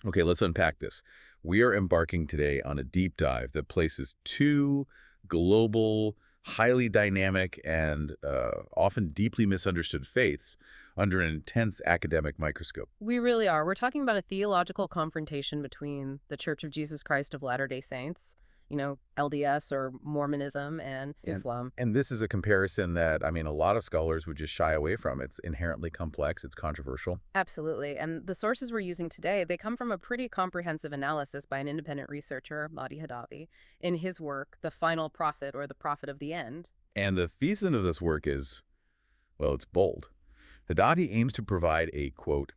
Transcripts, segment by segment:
Okay, let's unpack this. We are embarking today on a deep dive that places two global, highly dynamic, and often deeply misunderstood faiths under an intense academic microscope. We really are. We're talking about a theological confrontation between the Church of Jesus Christ of Latter-day Saints, LDS or Mormonism, and And Islam. and this is a comparison that, I mean, a lot of scholars would just shy away from. It's inherently complex, it's controversial. Absolutely. And the sources we're using today, they come from a pretty comprehensive analysis by an independent researcher, Mahdi Hadavi, in his work, The Final Prophet or The Prophet of the End. And the thesis of this work is, well, it's bold. Haddadi aims to provide a, quote,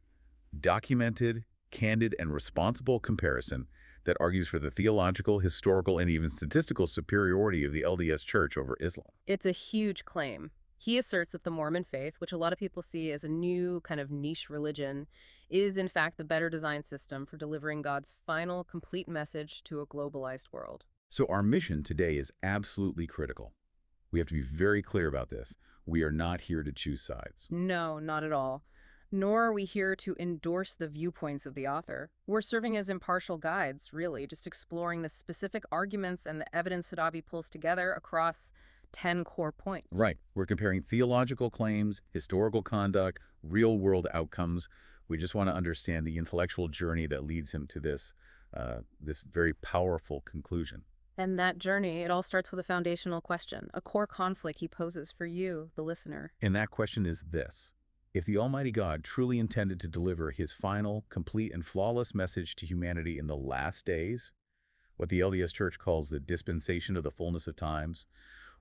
documented, candid, and responsible comparison that argues for the theological, historical, and even statistical superiority of the LDS Church over Islam. It's a huge claim. He asserts that the Mormon faith, which a lot of people see as a new kind of niche religion, is in fact the better designed system for delivering God's final, complete message to a globalized world. So our mission today is absolutely critical. We have to be very clear about this. We are not here to choose sides. No, not at all. Nor are we here to endorse the viewpoints of the author. We're serving as impartial guides, really, just exploring the specific arguments and the evidence Hadavi pulls together across 10 core points. Right. We're comparing theological claims, historical conduct, real-world outcomes. We just want to understand the intellectual journey that leads him to this very powerful conclusion. And that journey, it all starts with a foundational question, a core conflict he poses for you, the listener. And that question is this. If the Almighty God truly intended to deliver his final, complete, and flawless message to humanity in the last days, what the LDS Church calls the dispensation of the fullness of times,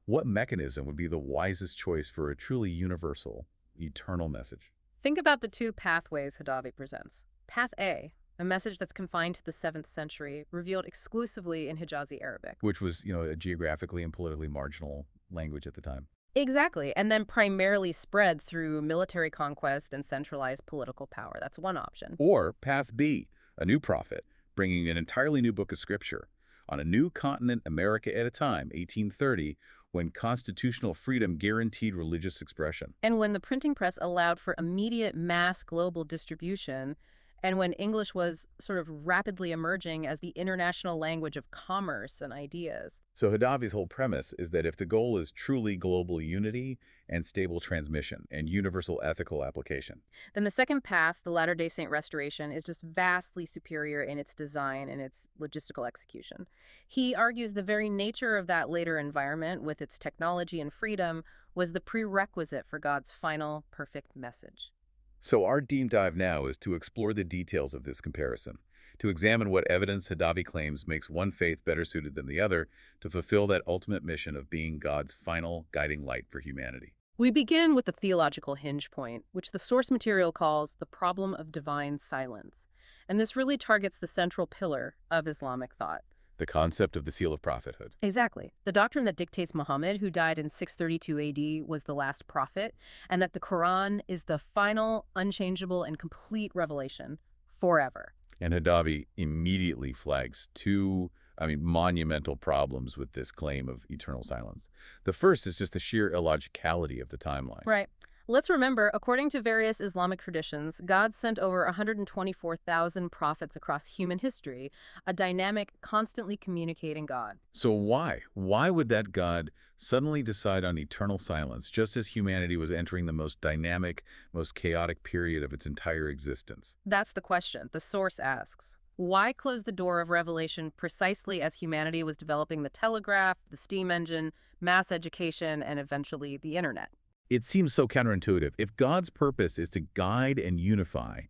what mechanism would be the wisest choice for a truly universal, eternal message? Think about the two pathways Hadavi presents. Path A, a message that's confined to the 7th century, revealed exclusively in Hijazi Arabic. Which was, a geographically and politically marginal language at the time. Exactly, and then primarily spread through military conquest and centralized political power. That's one option. Or Path B, a new prophet, bringing an entirely new book of scripture on a new continent, America at a time, 1830, when constitutional freedom guaranteed religious expression. And when the printing press allowed for immediate mass global distribution, and when English was sort of rapidly emerging as the international language of commerce and ideas. So Hadavi's whole premise is that if the goal is truly global unity and stable transmission and universal ethical application, Then the second path, the Latter-day Saint restoration, is just vastly superior in its design and its logistical execution. He argues the very nature of that later environment, with its technology and freedom, was the prerequisite for God's final, perfect message. so our deep dive now is to explore the details of this comparison, to examine what evidence Hadavi claims makes one faith better suited than the other to fulfill that ultimate mission of being God's final guiding light for humanity. We begin with the theological hinge point, which the source material calls the problem of divine silence. And this really targets the central pillar of Islamic thought. The concept of the seal of prophethood. Exactly. The doctrine that dictates Muhammad, who died in 632 AD, was the last prophet, and that the Quran is the final, unchangeable, and complete revelation forever. And Hadavi immediately flags two, monumental problems with this claim of eternal silence. The first is just the sheer illogicality of the timeline. Right. Let's remember, according to various Islamic traditions, God sent over 124,000 prophets across human history, a dynamic, constantly communicating God. So why? Why would that God suddenly decide on eternal silence just as humanity was entering the most dynamic, most chaotic period of its entire existence? That's the question the source asks. Why close the door of revelation precisely as humanity was developing the telegraph, the steam engine, mass education, and eventually the internet? It seems so counterintuitive. If God's purpose is to guide and unify,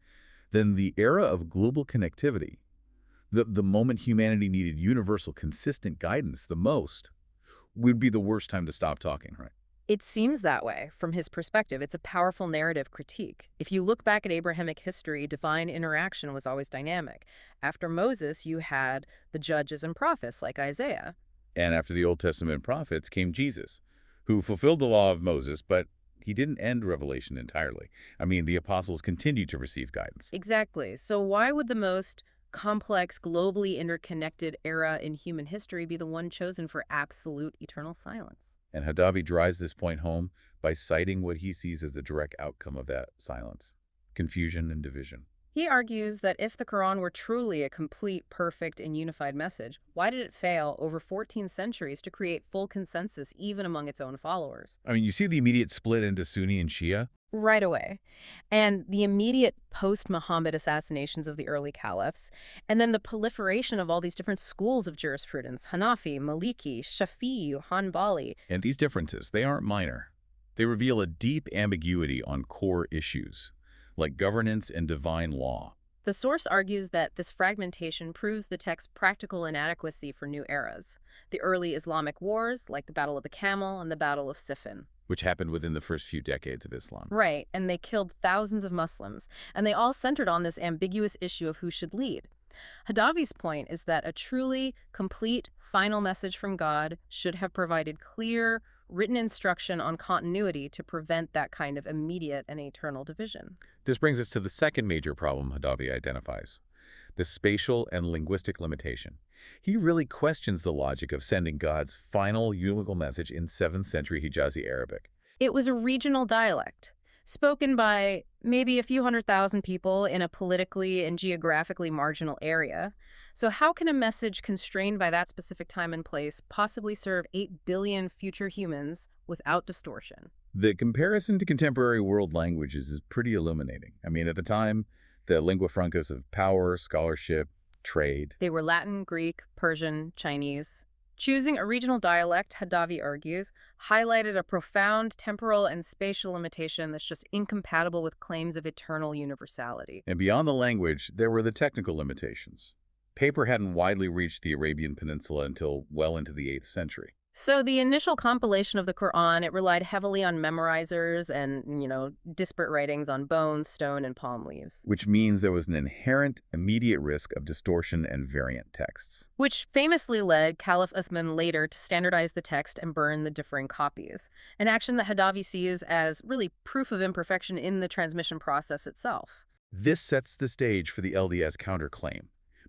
then the era of global connectivity, the moment humanity needed universal, consistent guidance the most, would be the worst time to stop talking, right? It seems that way. From his perspective, it's a powerful narrative critique. If you look back at Abrahamic history, divine interaction was always dynamic. After Moses, you had the judges and prophets like Isaiah. And after the Old Testament prophets came Jesus, who fulfilled the law of Moses, but he didn't end revelation entirely. The apostles continued to receive guidance. Exactly. So why would the most complex, globally interconnected era in human history be the one chosen for absolute eternal silence? And Hadavi drives this point home by citing what he sees as the direct outcome of that silence: confusion and division. He argues that if the Quran were truly a complete, perfect, and unified message, why did it fail over 14 centuries to create full consensus even among its own followers? I mean, you see the immediate split into Sunni and Shia, Right away. And the immediate post-Muhammad assassinations of the early caliphs, and then the proliferation of all these different schools of jurisprudence, Hanafi, Maliki, Shafi'i, Hanbali. and these differences, they aren't minor. They reveal a deep ambiguity on core issues, like governance and divine law. The source argues that this fragmentation proves the text's practical inadequacy for new eras. The early Islamic wars, like the Battle of the Camel and the Battle of Siffin. Which happened within the first few decades of Islam. Right, and they killed thousands of Muslims, and they all centered on this ambiguous issue of who should lead. Hadavi's point is that a truly complete final message from God should have provided clear, written instruction on continuity to prevent that kind of immediate and eternal division. This brings us to the second major problem Hadavi identifies, the spatial and linguistic limitation. He really questions the logic of sending God's final univocal message in 7th century Hijazi Arabic. It was a regional dialect, spoken by maybe a few 100,000 people in a politically and geographically marginal area. So how can a message constrained by that specific time and place possibly serve 8 billion future humans without distortion? The comparison to contemporary world languages is pretty illuminating. I mean, at the time, the lingua francas of power, scholarship, trade. They were Latin, Greek, Persian, Chinese. Choosing a regional dialect, Hadavi argues, highlighted a profound temporal and spatial limitation that's just incompatible with claims of eternal universality. And beyond the language, there were the technical limitations. Paper hadn't widely reached the Arabian Peninsula until well into the 8th century. So the initial compilation of the Quran, it relied heavily on memorizers and, disparate writings on bone, stone, and palm leaves. Which means there was an inherent, immediate risk of distortion and variant texts. Which famously led Caliph Uthman later to standardize the text and burn the differing copies, an action that Hadavi sees as really proof of imperfection in the transmission process itself. This sets the stage for the LDS counterclaim,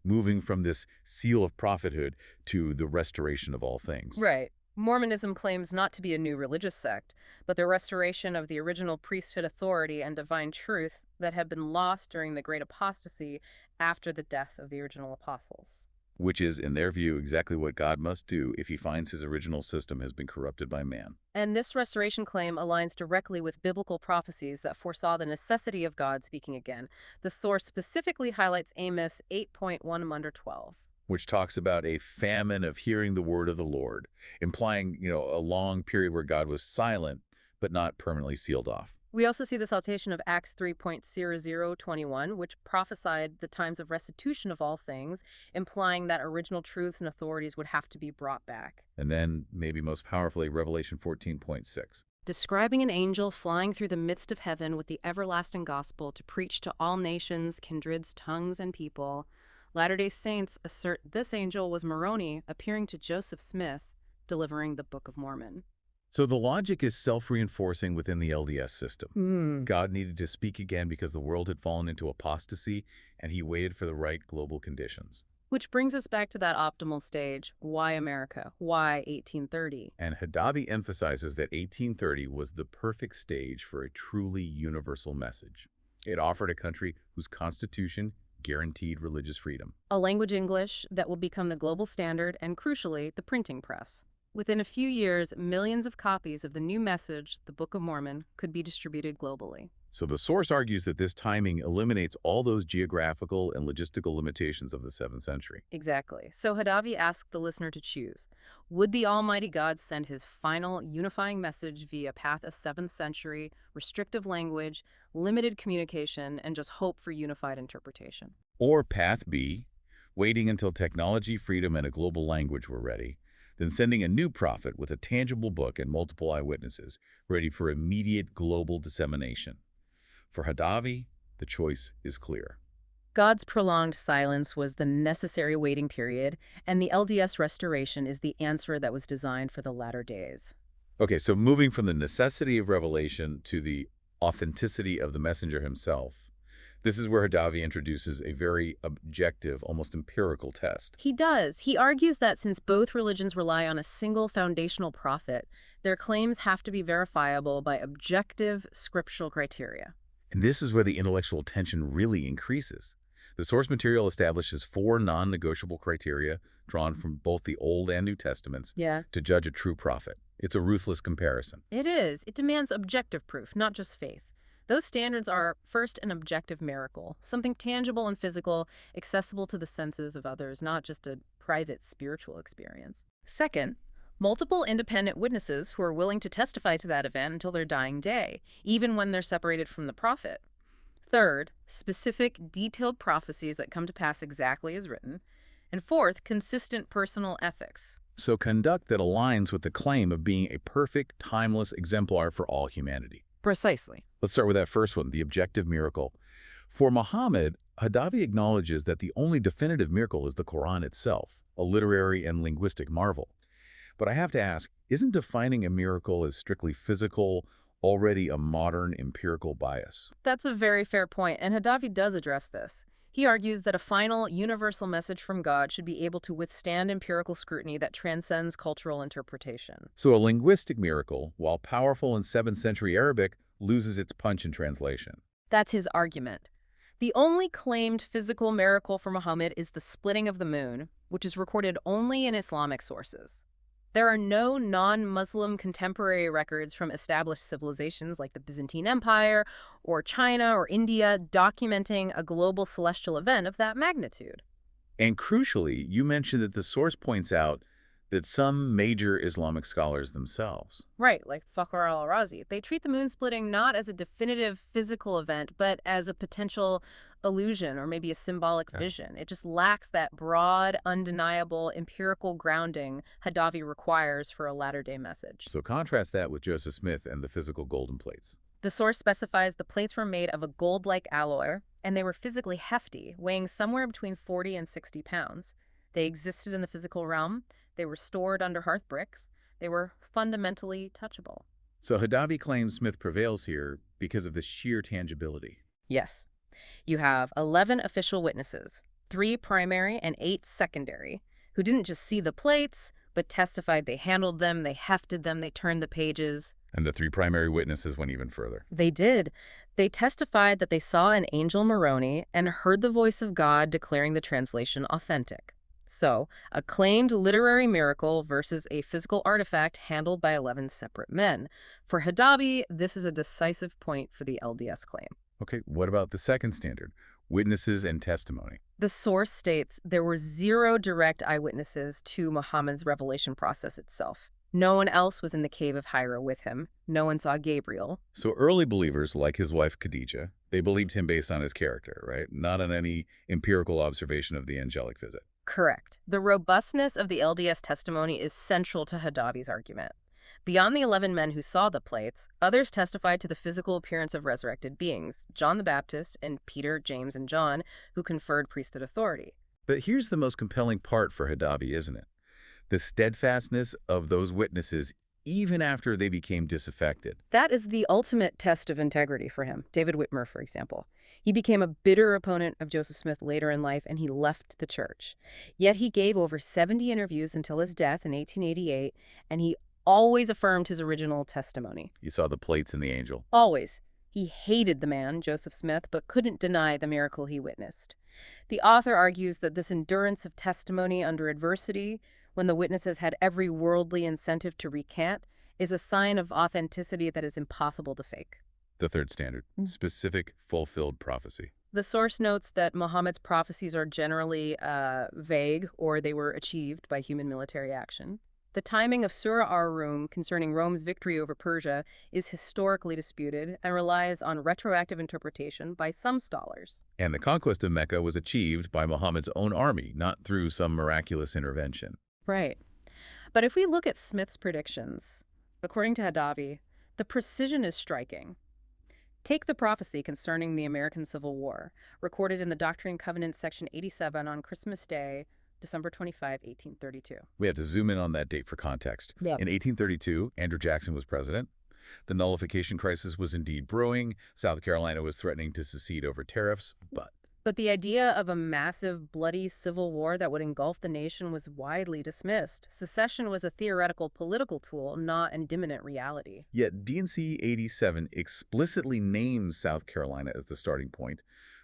moving from this seal of prophethood to the restoration of all things. Right. Mormonism claims not to be a new religious sect, but the restoration of the original priesthood authority and divine truth that had been lost during the Great Apostasy after the death of the original apostles. Which is, in their view, exactly what God must do if he finds his original system has been corrupted by man. And this restoration claim aligns directly with biblical prophecies that foresaw the necessity of God speaking again. The source specifically highlights Amos 8.1-12. Which talks about a famine of hearing the word of the Lord, implying, a long period where God was silent, but not permanently sealed off. We also see the citation of Acts 3.0021, which prophesied the times of restitution of all things, implying that original truths and authorities would have to be brought back. And then, maybe most powerfully, Revelation 14.6. Describing an angel flying through the midst of heaven with the everlasting gospel to preach to all nations, kindreds, tongues, and people. Latter-day Saints assert this angel was Moroni appearing to Joseph Smith, delivering the Book of Mormon. So the logic is self-reinforcing within the LDS system. God needed to speak again because the world had fallen into apostasy, and he waited for the right global conditions. Which brings us back to that optimal stage. Why America? Why 1830? And Hadavi emphasizes that 1830 was the perfect stage for a truly universal message. It offered a country whose constitution guaranteed religious freedom. A language English that will become the global standard and, crucially, the printing press. Within a few years, millions of copies of the new message, the Book of Mormon, could be distributed globally. So the source argues that this timing eliminates all those geographical and logistical limitations of the 7th century. Exactly. So Hadavi asked the listener to choose. Would the Almighty God send his final unifying message via path of 7th century, restrictive language, limited communication, and just hope for unified interpretation? Or path B, waiting until technology, freedom, and a global language were ready, then sending a new prophet with a tangible book and multiple eyewitnesses, ready for immediate global dissemination. For Hadavi, the choice is clear. God's prolonged silence was the necessary waiting period, and the LDS restoration is the answer that was designed for the latter days. Okay, so moving from the necessity of revelation to the authenticity of the messenger himself, this is where Hadavi introduces a very objective, almost empirical test. He does. He argues that since both religions rely on a single foundational prophet, their claims have to be verifiable by objective scriptural criteria. And this is where the intellectual tension really increases. The source material establishes 4 non-negotiable criteria drawn from both the Old and New Testaments Yeah. to judge a true prophet. It's a ruthless comparison. It is. It demands objective proof, not just faith. Those standards are, first, an objective miracle, something tangible and physical, accessible to the senses of others, not just a private spiritual experience. Second, multiple independent witnesses who are willing to testify to that event until their dying day, even when they're separated from the prophet. Third, specific, detailed prophecies that come to pass exactly as written. And fourth, consistent personal ethics. So conduct that aligns with the claim of being a perfect, timeless exemplar for all humanity. Precisely. Let's start with that first one, the objective miracle. For Muhammad, Hadavi acknowledges that the only definitive miracle is the Quran itself, a literary and linguistic marvel. But I have to ask, isn't defining a miracle as strictly physical already a modern empirical bias? That's a very fair point, and Hadavi does address this. He argues that a final, universal message from God should be able to withstand empirical scrutiny that transcends cultural interpretation. So a linguistic miracle, while powerful in 7th century Arabic, loses its punch in translation. That's his argument. The only claimed physical miracle for Muhammad is the splitting of the moon, which is recorded only in Islamic sources. There are no non-Muslim contemporary records from established civilizations like the Byzantine Empire or China or India documenting a global celestial event of that magnitude. And crucially, you mentioned that the source points out that some major Islamic scholars themselves. Right, like Fakhr al-Razi. They treat the moon splitting not as a definitive physical event, but as a potential illusion or maybe a symbolic vision. It just lacks that broad, undeniable, empirical grounding Hadavi requires for a latter-day message. So contrast that with Joseph Smith and the physical golden plates. The source specifies the plates were made of a gold-like alloy, and they were physically hefty, weighing somewhere between 40 and 60 pounds. They existed in the physical realm. They were stored under hearth bricks. They were fundamentally touchable. So Hadavi claims Smith prevails here because of the sheer tangibility. Yes. You have 11 official witnesses, 3 primary and 8 secondary, who didn't just see the plates, but testified they handled them, they hefted them, they turned the pages. And the 3 primary witnesses went even further. They did. They testified that they saw an angel Moroni and heard the voice of God declaring the translation authentic. So, a claimed literary miracle versus a physical artifact handled by 11 separate men. For Hadavi, this is a decisive point for the LDS claim. Okay, what about the second standard? Witnesses and testimony. The source states there were 0 direct eyewitnesses to Muhammad's revelation process itself. No one else was in the cave of Hira with him. No one saw Gabriel. So early believers, like his wife Khadijah, they believed him based on his character, right? Not on any empirical observation of the angelic visit. Correct. The robustness of the LDS testimony is central to Hadavi's argument. Beyond the 11 men who saw the plates, others testified to the physical appearance of resurrected beings, John the Baptist and Peter, James, and John, who conferred priesthood authority. But here's the most compelling part for Hadavi, isn't it? The steadfastness of those witnesses even after they became disaffected. That is the ultimate test of integrity for him. David Whitmer, for example. He became a bitter opponent of Joseph Smith later in life, and he left the church. Yet he gave over 70 interviews until his death in 1888, and he always affirmed his original testimony. You saw the plates and the angel. Always. He hated the man, Joseph Smith, but couldn't deny the miracle he witnessed. The author argues that this endurance of testimony under adversity, when the witnesses had every worldly incentive to recant, is a sign of authenticity that is impossible to fake. The third standard, specific, fulfilled prophecy. The source notes that Muhammad's prophecies are generally vague, or they were achieved by human military action. The timing of Surah Ar-Rum concerning Rome's victory over Persia is historically disputed and relies on retroactive interpretation by some scholars. And the conquest of Mecca was achieved by Muhammad's own army, not through some miraculous intervention. Right. But if we look at Smith's predictions, according to Hadavi, the precision is striking. Take the prophecy concerning the American Civil War, recorded in the Doctrine and Covenants, section 87 on Christmas Day, December 25, 1832. We have to zoom in on that date for context. Yep. In 1832, Andrew Jackson was president. The nullification crisis was indeed brewing. South Carolina was threatening to secede over tariffs, but But the idea of a massive, bloody civil war that would engulf the nation was widely dismissed. Secession was a theoretical political tool, not an imminent reality. Yet D&C 87 explicitly names South Carolina as the starting point,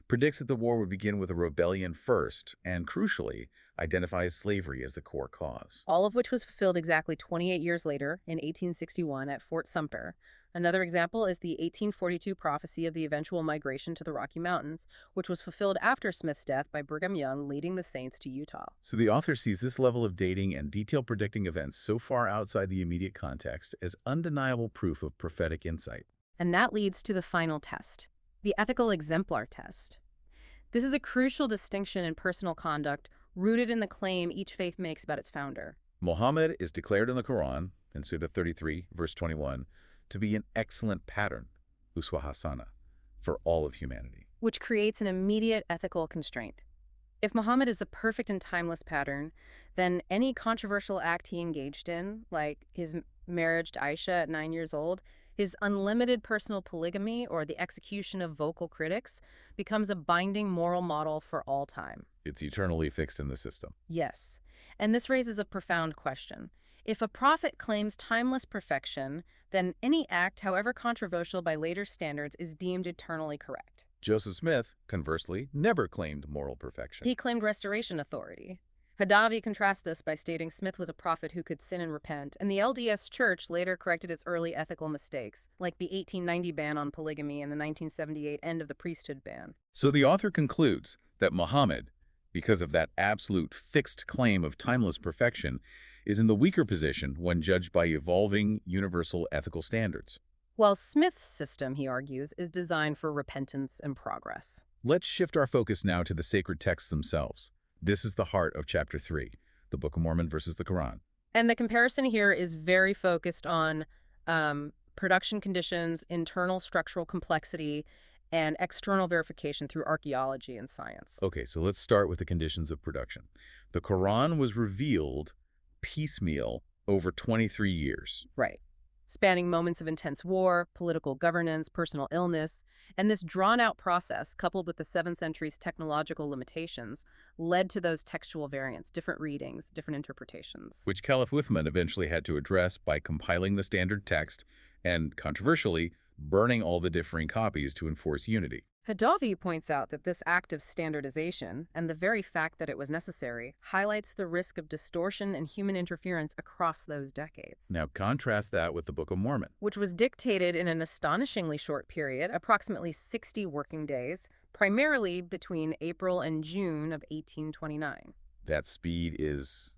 predicts that the war would begin with a rebellion first, and crucially, identifies slavery as the core cause. All of which was fulfilled exactly 28 years later in 1861 at Fort Sumter. Another example is the 1842 prophecy of the eventual migration to the Rocky Mountains, which was fulfilled after Smith's death by Brigham Young leading the Saints to Utah. So the author sees this level of dating and detail predicting events so far outside the immediate context as undeniable proof of prophetic insight. And that leads to the final test, the ethical exemplar test. This is a crucial distinction in personal conduct rooted in the claim each faith makes about its founder. Muhammad is declared in the Quran, in Surah 33, verse 21, to be an excellent pattern, uswa hasana, for all of humanity. Which creates an immediate ethical constraint. If Muhammad is the perfect and timeless pattern, then any controversial act he engaged in, like his marriage to Aisha at 9 years old, his unlimited personal polygamy, or the execution of vocal critics, becomes a binding moral model for all time. It's eternally fixed in the system. Yes. And this raises a profound question. If a prophet claims timeless perfection, then any act, however controversial by later standards, is deemed eternally correct. Joseph Smith, conversely, never claimed moral perfection. He claimed restoration authority. Hadavi contrasts this by stating Smith was a prophet who could sin and repent, and the LDS Church later corrected its early ethical mistakes, like the 1890 ban on polygamy and the 1978 end of the priesthood ban. So the author concludes that Muhammad, because of that absolute fixed claim of timeless perfection, is in the weaker position when judged by evolving universal ethical standards. While Smith's system, he argues, is designed for repentance and progress. Let's shift our focus now to the sacred texts themselves. This is the heart of Chapter 3, the Book of Mormon versus the Quran. And the comparison here is very focused on production conditions, internal structural complexity, and external verification through archaeology and science. Okay, so let's start with the conditions of production. The Quran was revealed piecemeal over 23 years. Right. Spanning moments of intense war, political governance, personal illness, and this drawn-out process, coupled with the 7th century's technological limitations, led to those textual variants, different readings, different interpretations. Which Caliph Uthman eventually had to address by compiling the standard text and, controversially, burning all the differing copies to enforce unity. Hadavi points out that this act of standardization, and the very fact that it was necessary, highlights the risk of distortion and human interference across those decades. Now contrast that with the Book of Mormon, which was dictated in an astonishingly short period, approximately 60 working days, primarily between April and June of 1829. That speed is,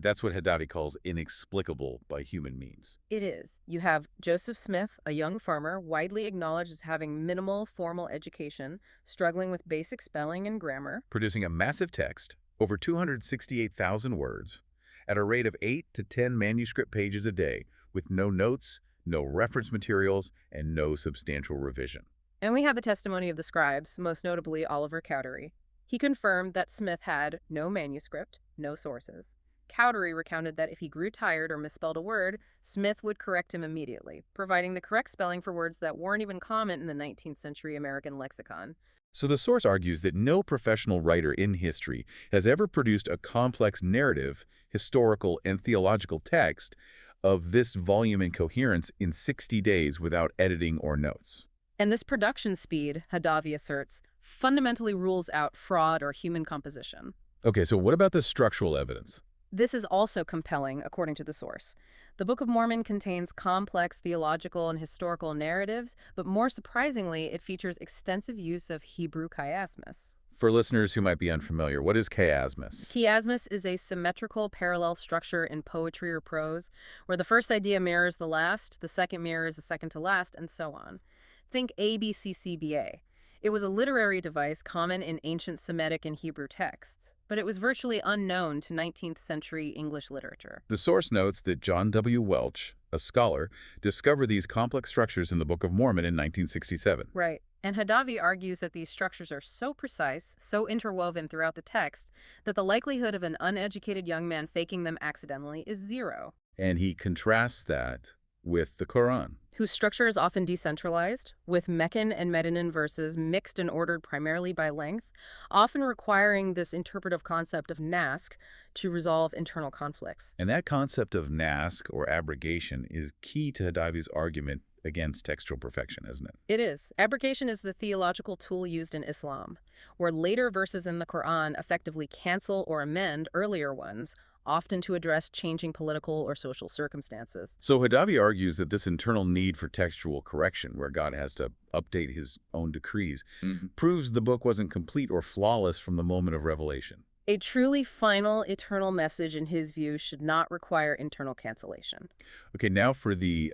that's what Hadavi calls inexplicable by human means. It is. You have Joseph Smith, a young farmer, widely acknowledged as having minimal formal education, struggling with basic spelling and grammar, producing a massive text, over 268,000 words, at a rate of 8 to 10 manuscript pages a day, with no notes, no reference materials, and no substantial revision. And we have the testimony of the scribes, most notably Oliver Cowdery. He confirmed that Smith had no manuscript, no sources. Cowdery recounted that if he grew tired or misspelled a word, Smith would correct him immediately, providing the correct spelling for words that weren't even common in the 19th century American lexicon. So the source argues that no professional writer in history has ever produced a complex narrative, historical, and theological text of this volume and coherence in 60 days without editing or notes. And this production speed, Hadavi asserts, fundamentally rules out fraud or human composition. Okay, so what about the structural evidence? This is also compelling, according to the source. The Book of Mormon contains complex theological and historical narratives, but more surprisingly, it features extensive use of Hebrew chiasmus. For listeners who might be unfamiliar, what is chiasmus? Chiasmus is a symmetrical parallel structure in poetry or prose, where the first idea mirrors the last, the second mirrors the second to last, and so on. Think ABCCBA. It was a literary device common in ancient Semitic and Hebrew texts, but it was virtually unknown to 19th century English literature. The source notes that John W. Welch, a scholar, discovered these complex structures in the Book of Mormon in 1967. Right. And Hadavi argues that these structures are so precise, so interwoven throughout the text, that the likelihood of an uneducated young man faking them accidentally is zero. And he contrasts that with the Quran, whose structure is often decentralized, with Meccan and Medinan verses mixed and ordered primarily by length, often requiring this interpretive concept of nask to resolve internal conflicts. And that concept of nask, or abrogation, is key to Hadavi's argument against textual perfection, isn't it? It is. Abrogation is the theological tool used in Islam, where later verses in the Quran effectively cancel or amend earlier ones, often to address changing political or social circumstances. So Hadavi argues that this internal need for textual correction, where God has to update his own decrees, proves the book wasn't complete or flawless from the moment of revelation. A truly final, eternal message, in his view, should not require internal cancellation. Okay, now for the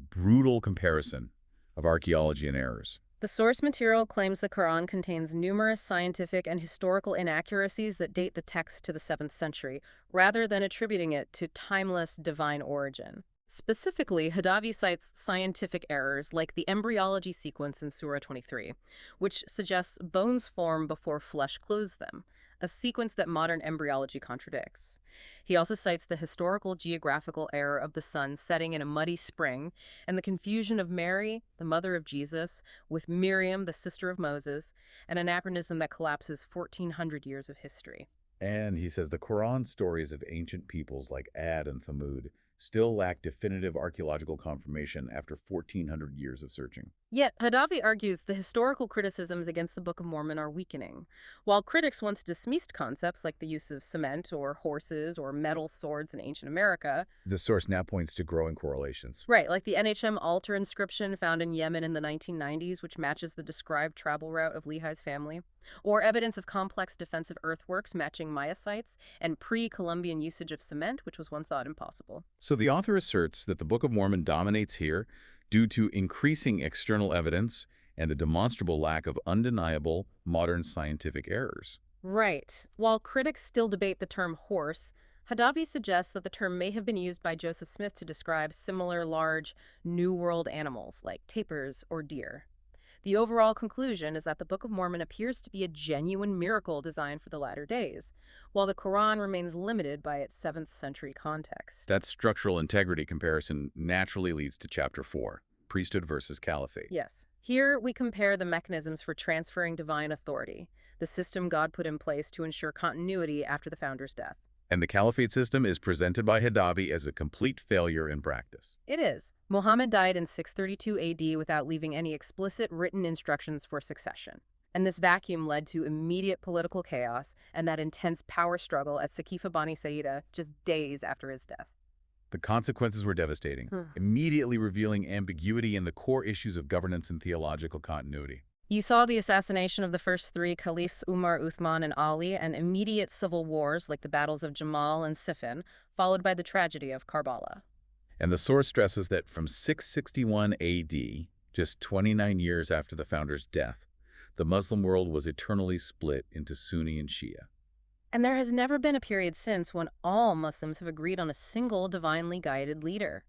brutal comparison of archaeology and errors. The source material claims the Quran contains numerous scientific and historical inaccuracies that date the text to the 7th century, rather than attributing it to timeless divine origin. Specifically, Hadavi cites scientific errors like the embryology sequence in Surah 23, which suggests bones form before flesh clothes them, a sequence that modern embryology contradicts. He also cites the historical geographical error of the sun setting in a muddy spring, and the confusion of Mary, the mother of Jesus, with Miriam, the sister of Moses, an anachronism that collapses 1,400 years of history. And he says the Quran stories of ancient peoples like Ad and Thamud still lack definitive archaeological confirmation after 1,400 years of searching. Yet, Hadavi argues the historical criticisms against the Book of Mormon are weakening. While critics once dismissed concepts like the use of cement or horses or metal swords in ancient America, The source now points to growing correlations. right, like the NHM altar inscription found in Yemen in the 1990s, which matches the described travel route of Lehi's family, or evidence of complex defensive earthworks matching Maya sites, and pre-Columbian usage of cement, which was once thought impossible. So the author asserts that the Book of Mormon dominates here due to increasing external evidence and the demonstrable lack of undeniable modern scientific errors. Right. While critics still debate the term horse, Hadavi suggests that the term may have been used by Joseph Smith to describe similar large New World animals like tapirs or deer. The overall conclusion is that the Book of Mormon appears to be a genuine miracle designed for the latter days, while the Quran remains limited by its 7th century context. That structural integrity comparison naturally leads to Chapter 4, Priesthood versus Caliphate. Yes. Here we compare the mechanisms for transferring divine authority, the system God put in place to ensure continuity after the founder's death. And the Caliphate system is presented by Hadavi as a complete failure in practice. It is. Muhammad died in 632 AD without leaving any explicit written instructions for succession. And this vacuum led to immediate political chaos and that intense power struggle at Saqifa Bani Saida just days after his death. The consequences were devastating, immediately revealing ambiguity in the core issues of governance and theological continuity. You saw the assassination of the first 3 caliphs, Umar, Uthman, and Ali, and immediate civil wars like the battles of Jamal and Siffin, followed by the tragedy of Karbala. And the source stresses that from 661 AD, just 29 years after the founder's death, the Muslim world was eternally split into Sunni and Shia. And there has never been a period since when all Muslims have agreed on a single divinely guided leader.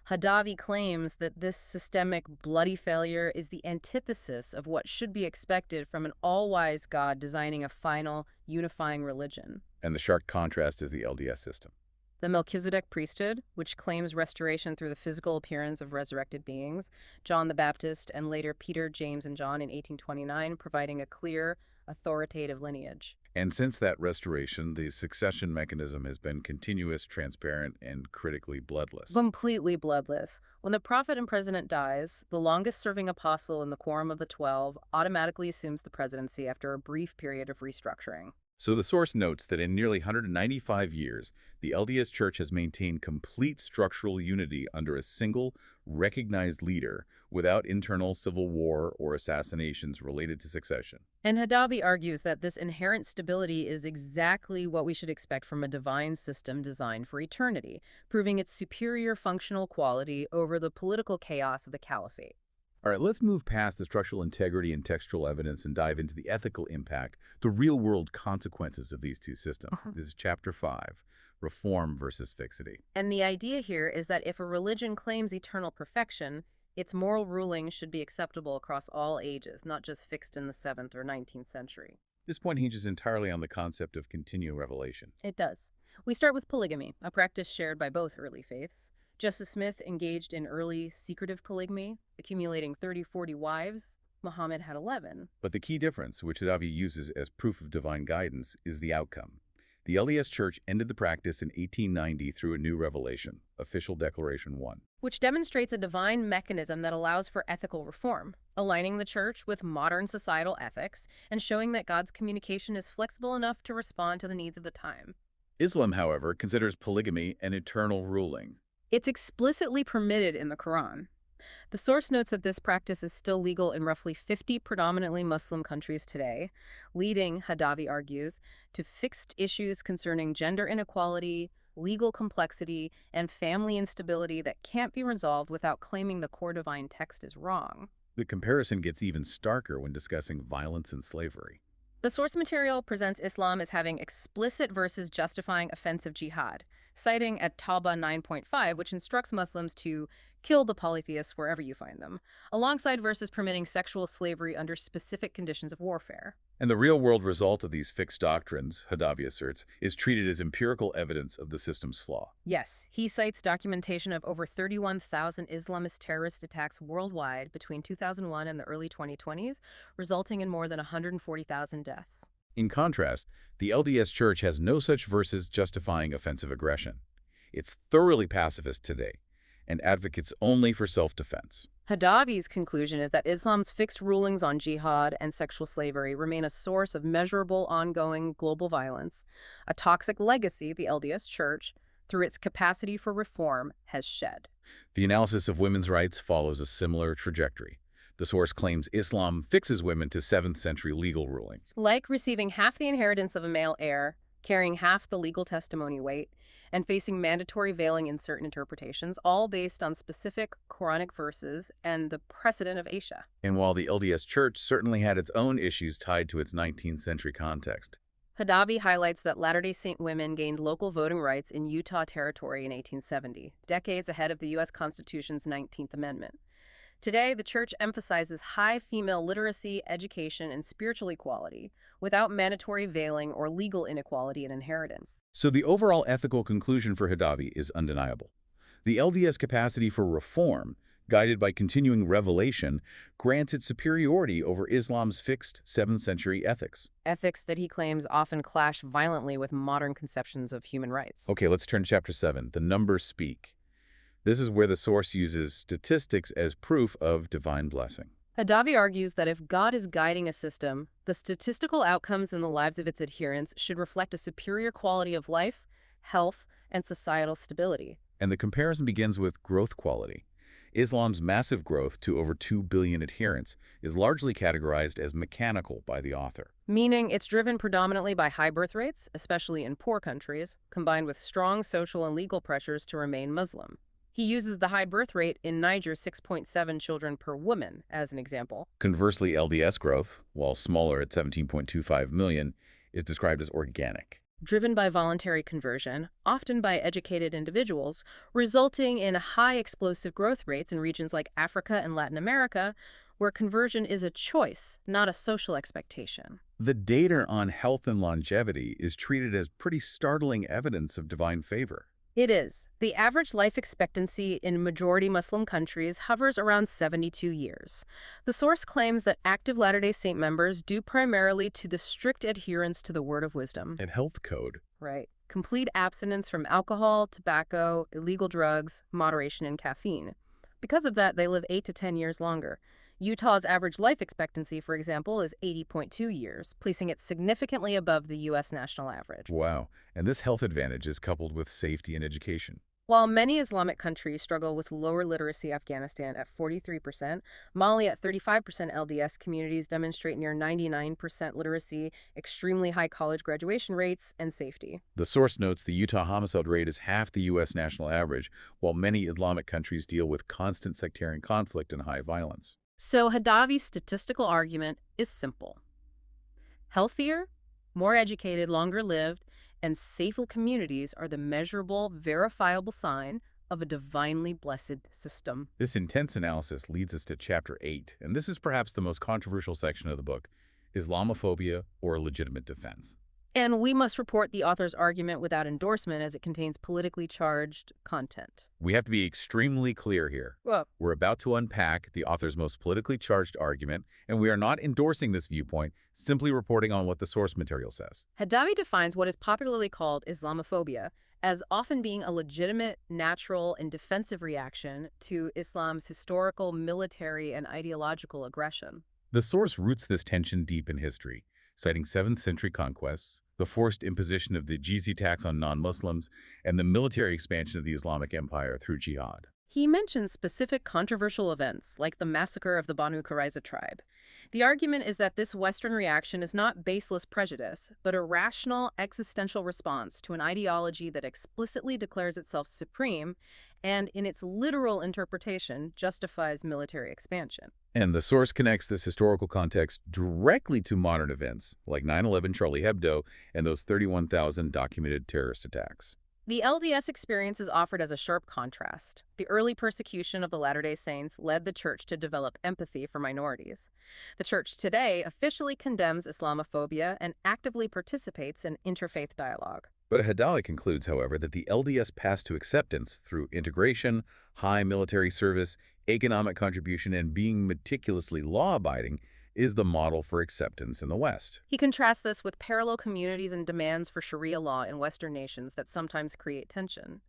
Hadavi claims that this systemic, bloody failure is the antithesis of what should be expected from an all-wise God designing a final, unifying religion. And the stark contrast is the LDS system. The Melchizedek priesthood, which claims restoration through the physical appearance of resurrected beings, John the Baptist, and later Peter, James, and John in 1829, providing a clear, authoritative lineage. And since that restoration, the succession mechanism has been continuous, transparent, and critically bloodless. Completely bloodless. When the prophet and president dies, the longest-serving apostle in the Quorum of the 12 automatically assumes the presidency after a brief period of restructuring. So the source notes that in nearly 195 years, the LDS Church has maintained complete structural unity under a single, recognized leader without internal civil war or assassinations related to succession. And Hadavi argues that this inherent stability is exactly what we should expect from a divine system designed for eternity, proving its superior functional quality over the political chaos of the caliphate. All right, let's move past the structural integrity and textual evidence and dive into the ethical impact, the real-world consequences of these two systems. This is Chapter 5, Reform versus Fixity. And the idea here is that if a religion claims eternal perfection, its moral rulings should be acceptable across all ages, not just fixed in the 7th or 19th century. This point hinges entirely on the concept of continual revelation. It does. We start with polygamy, a practice shared by both early faiths. Justice Smith engaged in early secretive polygamy, accumulating 30-40 wives. Muhammad had 11. But the key difference, which Hadavi uses as proof of divine guidance, is the outcome. The LDS Church ended the practice in 1890 through a new revelation, Official Declaration 1. Which demonstrates a divine mechanism that allows for ethical reform, aligning the church with modern societal ethics and showing that God's communication is flexible enough to respond to the needs of the time. Islam, however, considers polygamy an eternal ruling. It's explicitly permitted in the Quran. The source notes that this practice is still legal in roughly 50 predominantly Muslim countries today, leading, Hadavi argues, to fixed issues concerning gender inequality, legal complexity, and family instability that can't be resolved without claiming the core divine text is wrong. The comparison gets even starker when discussing violence and slavery. The source material presents Islam as having explicit verses justifying offensive jihad, citing at Tawbah 9.5, which instructs Muslims to kill the polytheists wherever you find them, alongside verses permitting sexual slavery under specific conditions of warfare. And the real-world result of these fixed doctrines, Hadavi asserts, is treated as empirical evidence of the system's flaw. Yes, he cites documentation of over 31,000 Islamist terrorist attacks worldwide between 2001 and the early 2020s, resulting in more than 140,000 deaths. In contrast, the LDS Church has no such verses justifying offensive aggression. It's thoroughly pacifist today, and advocates only for self-defense. Hadavi's conclusion is that Islam's fixed rulings on jihad and sexual slavery remain a source of measurable ongoing global violence, a toxic legacy the LDS Church, through its capacity for reform, has shed. The analysis of women's rights follows a similar trajectory. The source claims Islam fixes women to 7th century legal rulings. Like receiving half the inheritance of a male heir, carrying half the legal testimony weight, and facing mandatory veiling in certain interpretations, all based on specific Quranic verses and the precedent of Aisha. And while the LDS Church certainly had its own issues tied to its 19th century context, Hadavi highlights that Latter-day Saint women gained local voting rights in Utah Territory in 1870, decades ahead of the U.S. Constitution's 19th Amendment. Today, the Church emphasizes high female literacy, education, and spiritual equality, without mandatory veiling or legal inequality in inheritance. So the overall ethical conclusion for Hadavi is undeniable. The LDS capacity for reform, guided by continuing revelation, grants it superiority over Islam's fixed 7th century ethics. Ethics that he claims often clash violently with modern conceptions of human rights. Okay, let's turn to Chapter 7, The Numbers Speak. This is where the source uses statistics as proof of divine blessing. Hadavi argues that if God is guiding a system, the statistical outcomes in the lives of its adherents should reflect a superior quality of life, health, and societal stability. And the comparison begins with growth quality. Islam's massive growth to over 2 billion adherents is largely categorized as mechanical by the author. Meaning it's driven predominantly by high birth rates, especially in poor countries, combined with strong social and legal pressures to remain Muslim. He uses the high birth rate in Niger, 6.7 children per woman, as an example. Conversely, LDS growth, while smaller at 17.25 million, is described as organic. Driven by voluntary conversion, often by educated individuals, resulting in high explosive growth rates in regions like Africa and Latin America, where conversion is a choice, not a social expectation. The data on health and longevity is treated as pretty startling evidence of divine favor. It is. The average life expectancy in majority Muslim countries hovers around 72 years. The source claims that active Latter-day Saint members due primarily to the strict adherence to the word of wisdom. And health code. Right. Complete abstinence from alcohol, tobacco, illegal drugs, moderation in caffeine. Because of that, they live 8 to 10 years longer. Utah's average life expectancy, for example, is 80.2 years, placing it significantly above the U.S. national average. Wow. And this health advantage is coupled with safety and education. While many Islamic countries struggle with lower literacy, Afghanistan at 43%, Mali at 35%, LDS communities demonstrate near 99% literacy, extremely high college graduation rates, and safety. The source notes the Utah homicide rate is half the U.S. national average, while many Islamic countries deal with constant sectarian conflict and high violence. So Hadavi's statistical argument is simple. Healthier, more educated, longer lived, and safer communities are the measurable, verifiable sign of a divinely blessed system. This intense analysis leads us to Chapter 8, and this is perhaps the most controversial section of the book, Islamophobia or legitimate defense. And we must report the author's argument without endorsement as it contains politically charged content. We have to be extremely clear here. Well, We're about to unpack the author's most politically charged argument, and we are not endorsing this viewpoint, simply reporting on what the source material says. Hadavi defines what is popularly called Islamophobia as often being a legitimate, natural, and defensive reaction to Islam's historical, military, and ideological aggression. The source roots this tension deep in history, citing 7th century conquests, the forced imposition of the jizya tax on non-Muslims, and the military expansion of the Islamic Empire through jihad. He mentions specific controversial events, like the massacre of the Banu Qurayza tribe. The argument is that this Western reaction is not baseless prejudice, but a rational, existential response to an ideology that explicitly declares itself supreme and, in its literal interpretation, justifies military expansion. And the source connects this historical context directly to modern events, like 9/11, Charlie Hebdo, and those 31,000 documented terrorist attacks. The LDS experience is offered as a sharp contrast. The early persecution of the Latter-day Saints led the Church to develop empathy for minorities. The Church today officially condemns Islamophobia and actively participates in interfaith dialogue. But Hadawi concludes, however, that the LDS path to acceptance through integration, high military service, economic contribution, and being meticulously law-abiding is the model for acceptance in the West. He contrasts this with parallel communities and demands for Sharia law in Western nations that sometimes create tension.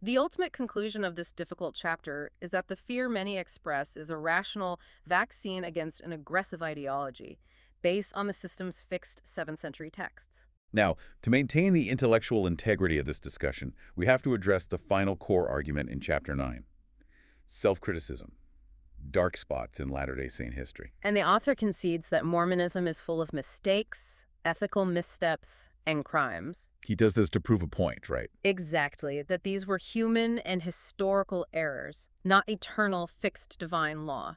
The ultimate conclusion of this difficult chapter is that the fear many express is a rational vaccine against an aggressive ideology based on the system's fixed 7th century texts. Now, to maintain the intellectual integrity of this discussion, we have to address the final core argument in Chapter 9, self-criticism, dark spots in Latter-day Saint history. And the author concedes that Mormonism is full of mistakes, ethical missteps, and crimes. He does this to prove a point, right? Exactly, that these were human and historical errors, not eternal fixed divine law.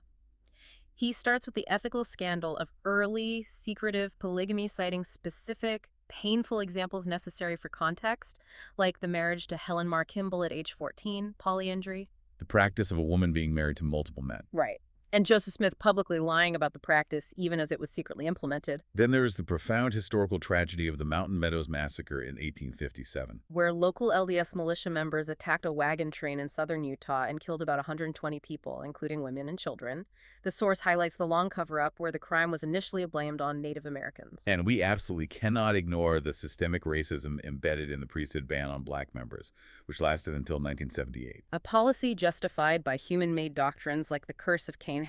He starts with the ethical scandal of early, secretive polygamy, citing specific, painful examples necessary for context, like the marriage to Helen Mar Kimball at age 14, polyandry. The practice of a woman being married to multiple men. Right. And Joseph Smith publicly lying about the practice even as it was secretly implemented. Then there is the profound historical tragedy of the Mountain Meadows Massacre in 1857. Where local LDS militia members attacked a wagon train in southern Utah and killed about 120 people, including women and children. The source highlights the long cover-up where the crime was initially blamed on Native Americans. And we absolutely cannot ignore the systemic racism embedded in the priesthood ban on black members, which lasted until 1978. A policy justified by human-made doctrines like the Curse of Cainham,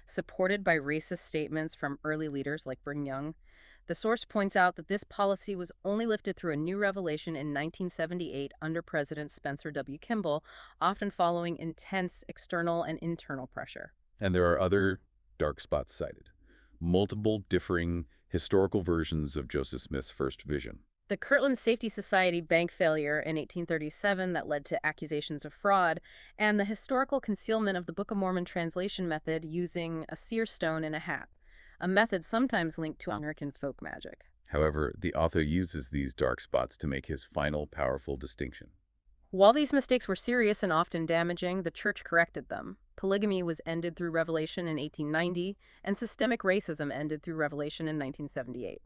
supported by racist statements from early leaders like Brigham Young. The source points out that this policy was only lifted through a new revelation in 1978 under President Spencer W. Kimball, often following intense external and internal pressure. And there are other dark spots cited. Multiple differing historical versions of Joseph Smith's first vision. The Kirtland Safety Society bank failure in 1837 that led to accusations of fraud, and the historical concealment of the Book of Mormon translation method using a seer stone in a hat, a method sometimes linked to American folk magic. However, the author uses these dark spots to make his final powerful distinction. While these mistakes were serious and often damaging, the Church corrected them. Polygamy was ended through Revelation in 1890, and systemic racism ended through Revelation in 1978.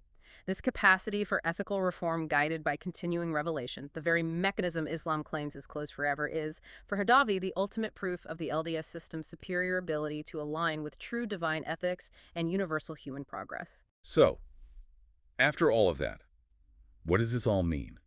This capacity for ethical reform guided by continuing revelation, the very mechanism Islam claims is closed forever, is, for Hadavi, the ultimate proof of the LDS system's superior ability to align with true divine ethics and universal human progress. So, after all of that, what does this all mean?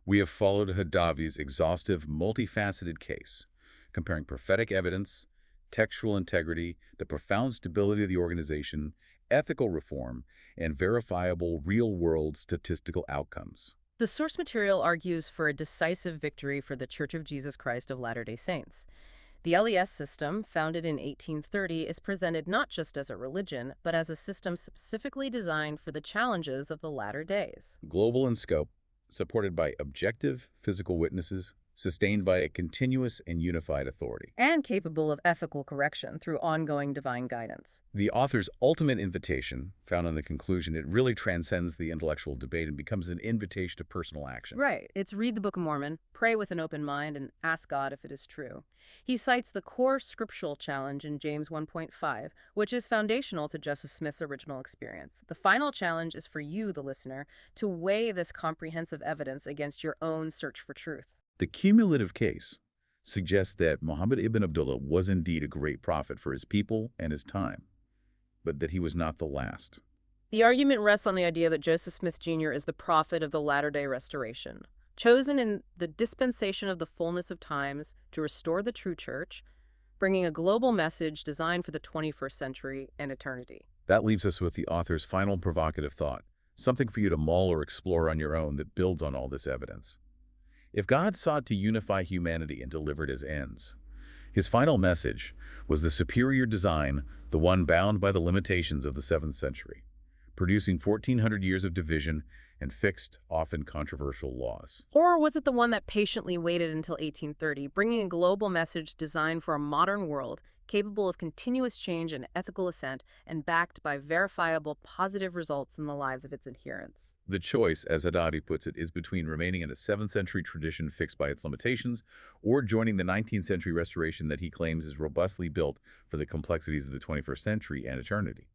We have followed Hadavi's exhaustive, multifaceted case, comparing prophetic evidence, textual integrity, the profound stability of the organization, ethical reform, and verifiable real-world statistical outcomes. The source material argues for a decisive victory for the Church of Jesus Christ of Latter-day Saints. The LDS system, founded in 1830, is presented not just as a religion, but as a system specifically designed for the challenges of the latter days. Global in scope, supported by objective physical witnesses, sustained by a continuous and unified authority. and capable of ethical correction through ongoing divine guidance. The author's ultimate invitation, found in the conclusion, it really transcends the intellectual debate and becomes an invitation to personal action. Right. It's read the Book of Mormon, pray with an open mind, and ask God if it is true. He cites the core scriptural challenge in James 1.5, which is foundational to Joseph Smith's original experience. The final challenge is for you, the listener, to weigh this comprehensive evidence against your own search for truth. The cumulative case suggests that Muhammad ibn Abdullah was indeed a great prophet for his people and his time, but that he was not the last. The argument rests on the idea that Joseph Smith Jr. is the prophet of the latter-day restoration, chosen in the dispensation of the fullness of times to restore the true church, bringing a global message designed for the 21st century and eternity. That leaves us with the author's final provocative thought, something for you to mull or explore on your own that builds on all this evidence. If God sought to unify humanity and delivered his ends, his final message was the superior design, the one bound by the limitations of the 7th century, producing 1,400 years of division and fixed, often controversial laws. Or was it the one that patiently waited until 1830, bringing a global message designed for a modern world, capable of continuous change and ethical ascent, and backed by verifiable positive results in the lives of its adherents? The choice, as Haddadi puts it, is between remaining in a 7th century tradition fixed by its limitations or joining the 19th century restoration that he claims is robustly built for the complexities of the 21st century and eternity.